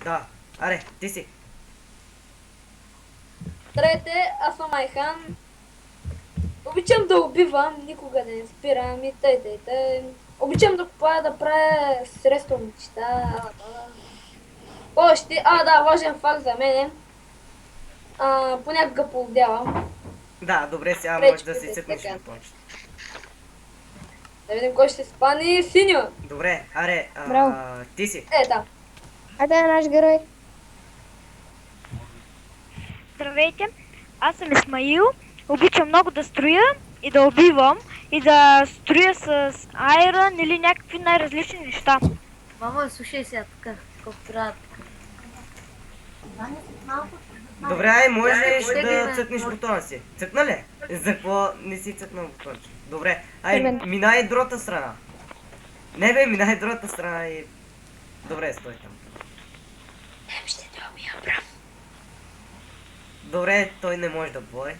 Да. Аре, ти си. Здравейте, аз съм Айхан. Обичам да убивам, никога не спирам и тъй. Обичам да купая, да правя средства неща. Още, да, важен факт за мен. Понякога полудявам. Да, добре, сега може да си Пречките, цъкнеш така. на плочата. Да видим кой ще спане. Синьо! Добре, аре, Браво. ти си. Да. Айде на наш герой. Здравейте, аз съм Исмаил. Обичам много да строя и да убивам и да строя с айрон или някакви най-различни неща. Мамо, слушай сега тук, колко трябва тук. Добре, ай, можеш Дай, да дай, цъкнеш дай. бутона си. Цъкна ли? За какво не си цъкнал бутонче? Добре, ай, Червен. минай другата страна. Не бе, минай другата страна и... Добре, стой там. Ще те убия, брат. Добре, той не може да бое.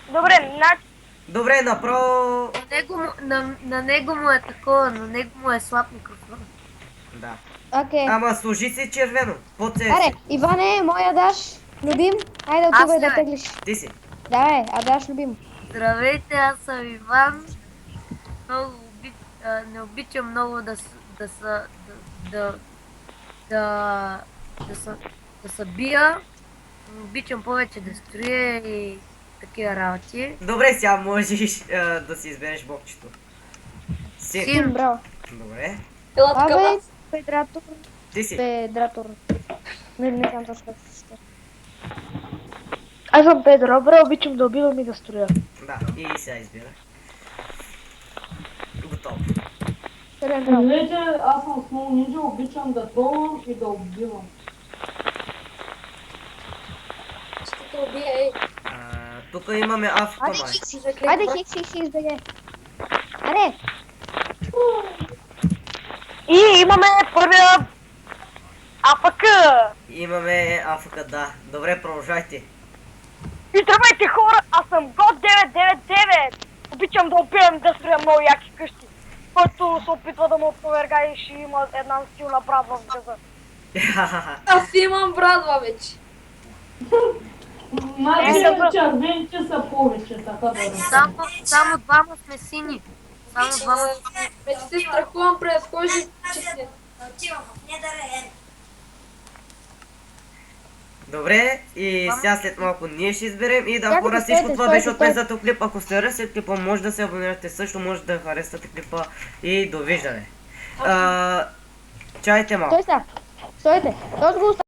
Добре, Добре, направо... На него му е такова, на него му е слаб микрофон. Да. Окей. Ама служи си червено. По-цели Аре, си. Иване, моя Даш, любим. Айде Аз отивай не, да бе. теглиш. Ти си. Давай, а Даш любим. Здравейте, аз съм Иван. Не обичам много да се бия. Обичам повече да строя и такива работи. Добре, сега можеш да си избереш бокчето. Син. Син, браво. Добре. Ела така, Абе, брат. Педратор. Ти си. Педратор. Не знам точно как се чете. аз съм Педро, бре, обичам да убивам и да строя. Да, и сега избира. Готово. Червен, браво. Здравейте, аз съм Смол Нинджа, обичам да тролвам и да убивам. Ще те убия, ей. Тук имаме авто, Айде, май. Хикси. Айде, Хикси, избеге. Аре, И имаме първия АФК. Имаме АФК, да. Добре, продължайте. И здравейте хора, аз съм God999. Обичам да убивам да строя много яки къщи. Който се опитва да му опровергае, ще има една силна брат в газа. Аз имам брадва вече. Значи добре. червените са повече, така да разберем. Само двама сме сини. Само двама. Вече се страхувам през кожи, че се... Добре, и сега след малко ние ще изберем и да Чакайте, хора всичко стойте, това беше от стойте, мен за този клип. Ако сте след клипа, може да се абонирате също, може да харесате клипа и довиждане. Чайте малко. стой сега. Стойте. Този го